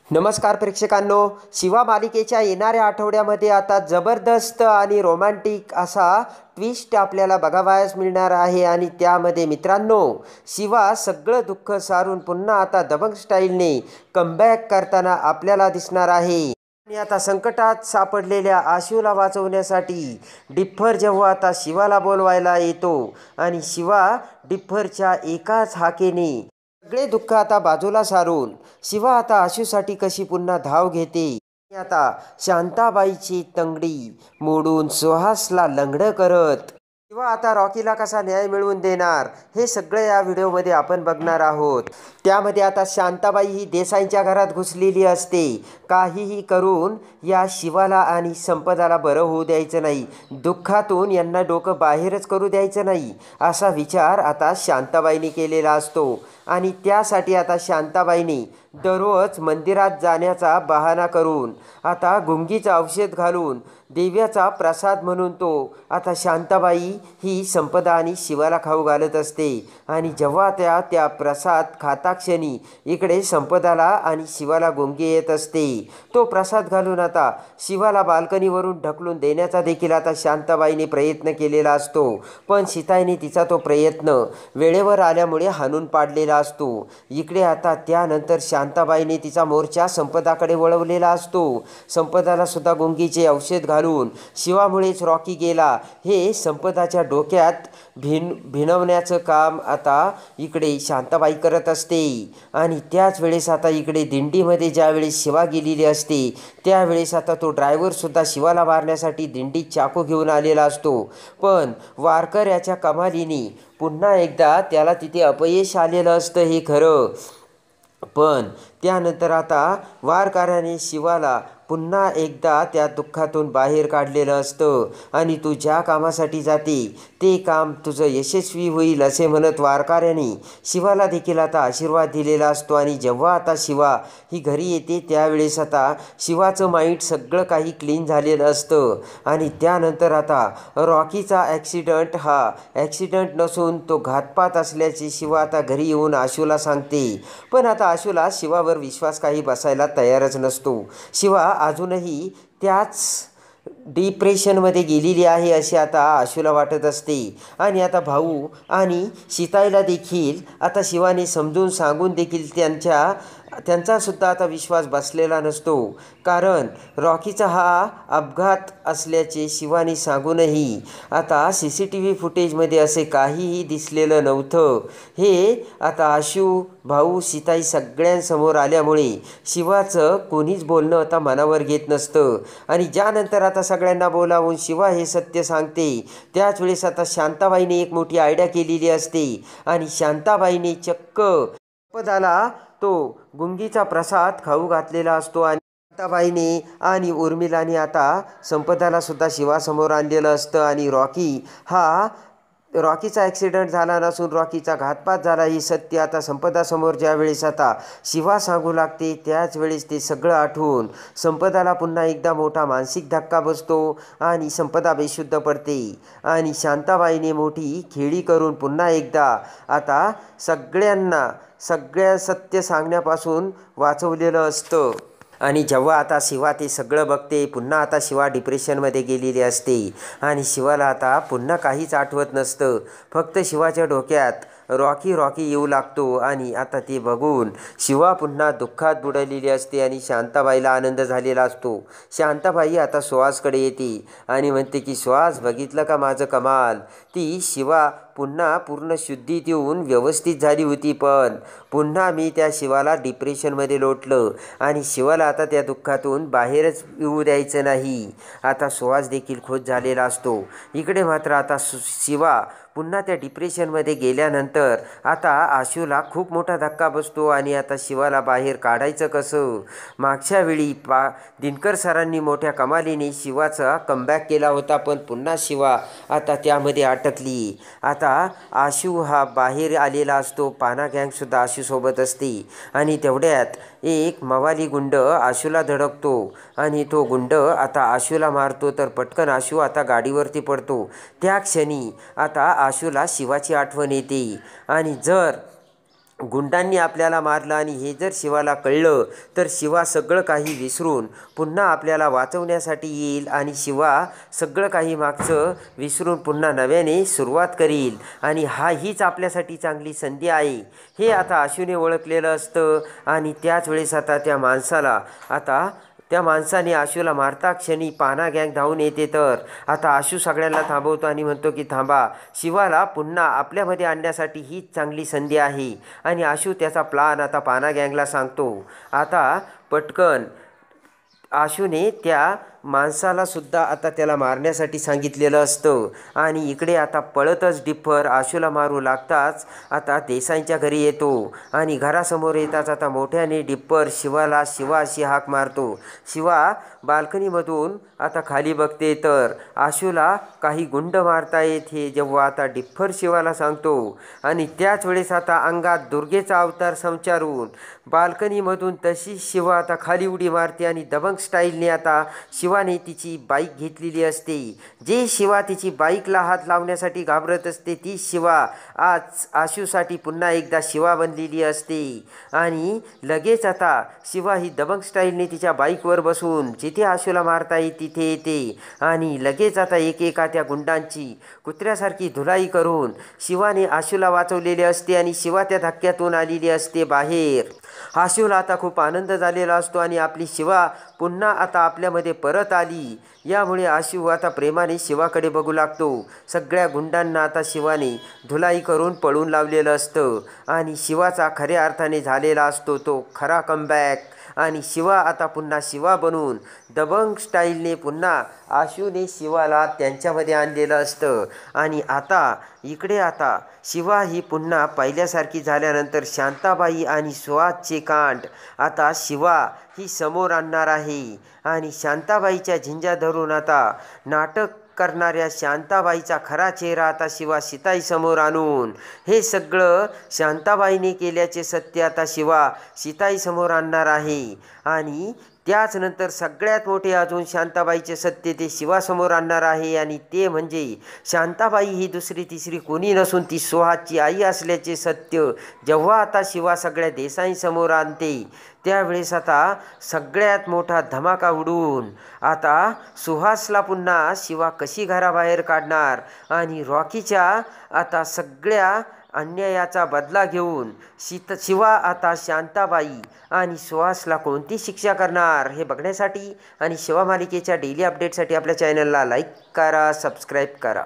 नमस्कार प्रेक्षकांनो, शिवा मालिकेच्या येणाऱ्या आठवड्यामध्ये आता जबरदस्त आणि रोमॅन्टिक असा ट्विस्ट आपल्याला बघावयास मिळणार आहे। आणि त्यामध्ये मित्रांनो, शिवा सगळं दुःख सारून पुन्हा आता दबंग स्टाईलने कमबॅक करताना आपल्याला दिसणार आहे। आणि आता संकटात सापडलेल्या आशूला वाचवण्यासाठी डिप्पर जेव्हा आता शिवाला बोलवायला येतो आणि शिवा डिप्परच्या एकाच हाकेने सगळे दुःख आता बाजूला सारून शिवा आता आशूसाठी कशी पुन्हा धाव घेते। आता शांताबाईची तंगडी मोडून सुहासला लंगडं करत शिवा आता रॉकीला कसा न्याय मिळवून देणार हे सगळं या व्हिडिओमध्ये आपण बघणार आहोत। त्यामध्ये आता शांताबाई ही देसाईंच्या घरात घुसलेली असते। काहीही करून या शिवाला आणि संपदाला बरं होऊ द्यायचं नाही, दुःखातून यांना डोकं बाहेरच करू द्यायचं नाही असा विचार आता शांताबाईने केलेला असतो। आणि त्यासाठी आता शांताबाईने दररोज मंदिरात जाण्याचा बहाणा करून आता गुंगीचं औषध घालून देव्याचा प्रसाद म्हणून तो आता शांताबाई ही संपदा आणि शिवाला खाऊ घालत असते। आणि जेव्हा त्या प्रसाद खाताक्षणी इकडे संपदाला आणि शिवाला गुंगी येत असते। तो प्रसाद घालून आता शिवाला बाल्कनीवरून ढकलून देण्याचा देखील आता शांताबाईने प्रयत्न केलेला असतो, पण सीताईने तिचा तो प्रयत्न वेळेवर आल्यामुळे हाणून पाडलेला असतो। इकडे आता त्यानंतर शांताबाईने तिचा मोर्चा संपदाकडे वळवलेला असतो। संपदाला सुद्धा गुंगीचे औषध घालून शिवामुळेच रॉकी गेला हे संपदाच्या डोक्यात भिनवण्याचं काम आता इकडे शांताबाई करत असते। आणि त्याच वेळेस आता इकडे दिंडीमध्ये ज्यावेळेस शिवा गेलेली असते त्यावेळेस आता तो ड्रायव्हरसुद्धा शिवाला मारण्यासाठी दिंडीत चाकू घेऊन आलेला असतो, पण वारकऱ्याच्या कमालीने पुन्हा एकदा त्याला तिथे अपयश आलेलं असतं हे खरं। पण त्यानंतर आता वारकऱ्याने शिवाला पुन्हा एकदा त्या दुःखातून बाहेर काढलेलं असतं। आणि तू ज्या कामासाठी जाते ते काम तुझं यशस्वी होईल असे म्हणत वारकऱ्याने शिवाला देखील आता आशीर्वाद दिलेला असतो। आणि जेव्हा आता शिवा ही घरी येते त्यावेळेस आता शिवाचं माइंड सगळं काही क्लीन झालेलं असतं। आणि त्यानंतर आता रॉकीचा ॲक्सिडंट हा ॲक्सिडंट नसून तो घातपात असल्याचे शिवा आता घरी येऊन आशूला सांगते। पण आता आशूला शिवावर विश्वास काही बसायला तयारच नसतो। शिवा अजूनही त्याच डिप्रेशनमध्ये गेलेली आहे असे आता आशूला वाटत असते। आणि आता भाऊ आणि सीताईला देखील आता शिवाने समजून सांगून देखील त्यांचासुद्धा आता विश्वास बसलेला नसतो, कारण रॉकीचा हा अपघात असल्याचे शिवाने सांगूनही आता CCTV फुटेजमध्ये असे काहीही दिसलेलं नव्हतं। हे आता आशू, भाऊ, सीताई सगळ्यांसमोर आल्यामुळे शिवाचं कोणीच बोलणं आता मनावर घेत नसतं। आणि ज्यानंतर आता सगळ्यांना बोलावून शिवा हे सत्य सांगते त्याच वेळेस आता शांताबाईने एक मोठी आयडिया केलेली असते। आणि शांताबाईने चक्क संपदाला तो गुंगीचा प्रसाद खाऊ घातलेला असतो। आणि शांताबाईने आणि उर्मिलाने आता संपदाला सुद्धा शिवासमोर आणलेलं असतं। आणि रॉकीचा ॲक्सिडंट झाला नसून रॉकीचा घातपात झाला हे सत्य आता संपदासमोर ज्यावेळेस आता शिवा सांगू लागते त्याच वेळेस ते सगळं आठवून संपदाला पुन्हा एकदा मोठा मानसिक धक्का बसतो आणि संपदा बेशुद्ध पडते। आणि शांताबाईने मोठी खेळी करून पुन्हा एकदा आता सगळ्या सत्य सांगण्यापासून वाचवलेलं असतं। आणि जेव्हा आता शिवा ते सगळं बघते, पुन्हा आता शिवा डिप्रेशनमध्ये गेलेली असते आणि शिवाला आता पुन्हा काहीच आठवत नसतं, फक्त शिवाच्या डोक्यात रॉकी येऊ लागतो। आणि आता ते बघून शिवा पुन्हा दुःखात बुडालेली असते आणि शांताबाईला आनंद झालेला असतो। शांताबाई आता सुहासकडे येते आणि म्हणते की सुहास, बघितलं का माझं कमाल? ती शिवा पुन्हा पूर्ण शुद्धीत येऊन व्यवस्थित झाली होती, पण पुन्हा मी त्या शिवाला डिप्रेशनमध्ये लोटलं आणि शिवाला आता त्या दुःखातून बाहेरच येऊ द्यायचं नाही। आता सुहास देखील खुश झालेला असतो। इकडे मात्र आता शिवा पुन्हा त्या डिप्रेशनमध्ये गेल्यानंतर आता आशूला खूप मोठा धक्का बसतो। आणि आता शिवाला बाहेर काढायचं कसं? मागच्या वेळी दिनकर सरांनी मोठ्या कमालीने शिवाचा कमबॅक केला होता, पण पुन्हा शिवा आता त्यामध्ये अटकली। आता आशू हा बाहेर आलेला असतो, पाना गँगसुद्धा आशूसोबत असते। आणि तेवढ्यात एक मवाली गुंड आशूला धडकतो आणि तो गुंड आता आशूला मारतो, तर पटकन आशू आता गाडीवरती पडतो। त्या क्षणी आता आशूला शिवाची आठवण येते। आणि जर गुंडांनी आपल्याला मारलं आणि हे जर शिवाला कळलं तर शिवा सगळं काही विसरून पुन्हा आपल्याला वाचवण्यासाठी येईल आणि शिवा सगळं काही मागचं विसरून पुन्हा नव्याने सुरुवात करील आणि हीच आपल्यासाठी चांगली संधी आहे हे आता आशूने ओळखलेलं असतं. आणि त्याच वेळेस आता त्या माणसाने आशूला मारता क्षणी पाना गँग धावून येते. तर आता आशू सगळ्यांना थांबवतो आणि म्हणतो की थांबा, शिवाला पुन्हा आपल्यामध्ये आणण्यासाठी हीच चांगली संधी आहे. आणि आशू त्याचा प्लान आता पाना गँगला सांगतो. आता पटकन आशूने त्या माणसाला सुद्धा आता त्याला मारण्यासाठी सांगितलेलं असतं. आणि इकडे आता पळतच डिप्पर आशूला मारू लागताच आता देसाईंच्या घरी येतो आणि घरासमोर येताच आता मोठ्याने डिप्पर शिवाला शिवा अशी हाक मारतो. शिवा बाल्कनीमधून आता खाली बघते तर आशूला काही गुंड मारतायत हे जेव्हा आता डिप्पर शिवाला सांगतो. आणि त्याच वेळेस आता अंगात दुर्गेचा अवतार संचारून बाल्कनीमधून तशी शिवा आता खाली उडी मारते आणि दबंग स्टाईलने आता शिवाने तिची बाईक घेतलेली असते. जे शिवा तिची बाईकला हात लावण्यासाठी घाबरत असते ती शिवा आज आशूसाठी पुन्हा एकदा शिवा बनलेली असते. आणि लगेच आता शिवा ही दबंग स्टाईलने तिच्या बाईकवर बसून जिथे आशूला मारता येईल तिथे येते. आणि लगेच आता एकेका त्या गुंडांची कुत्र्यासारखी धुलाई करून शिवाने आशूला वाचवलेले असते आणि शिवा त्या धक्क्यातून आलेली असते बाहेर. आशूला आता खूप आनंद झालेला असतो आणि आपली शिवा पुन्हा आता आपल्यामध्ये परत आली. यामुळे आशू आता प्रेमाने शिवाकडे बघू लागतो. सगळ्या गुंडांना आता शिवाने धुलाई करून पळून लावलेलं असतं आणि शिवाचा खऱ्या अर्थाने झालेला असतो तो खरा कमबॅक. आणि शिवा आता पुन्हा शिवा बनून दबंग स्टाईलने पुन्हा आशूने शिवाला त्यांच्यामध्ये आणलेलं असतं. आणि आता इकडे आता शिवा ही पुन्हा पहिल्यासारखी झाल्यानंतर शांताबाई आणि सुहासचे कांड आता शिवा ही समोर आणणार आहे. आणि शांताबाईच्या झिंजा धरून आता नाटक करणाऱ्या शांताबाईचा खरा चेहरा आता शिवा सीताईसमोर आणून हे सगळं शांताबाईने केल्याचे सत्य आता शिवा सीताईसमोर आणणार आहे. आणि त्याच नंतर सगळ्यात मोठे अजून शांताबाईचे सत्य ते शिवासमोर आणणार आहे. आणि ते म्हणजे शांताबाई ही दुसरी तिसरी कोणी नसून ती सुहासची आई असल्याचे सत्य जेव्हा आता शिवा सगळ्या देसाईंसमोर आणते त्यावेळेस आता सगळ्यात मोठा धमाका उडून आता सुहासला पुन्हा शिवा कशी घराबाहेर काढणार आणि रॉकीच्या आता सगळ्या अन्यायाचा बदला घेऊन शिवा आता शांताबाई आणि सुहासला कोणती शिक्षा करणार हे बघण्यासाठी आणि शिवा मालिकेच्या डेली अपडेटसाठी आपल्या चॅनलला लाईक करा, सबस्क्राईब करा.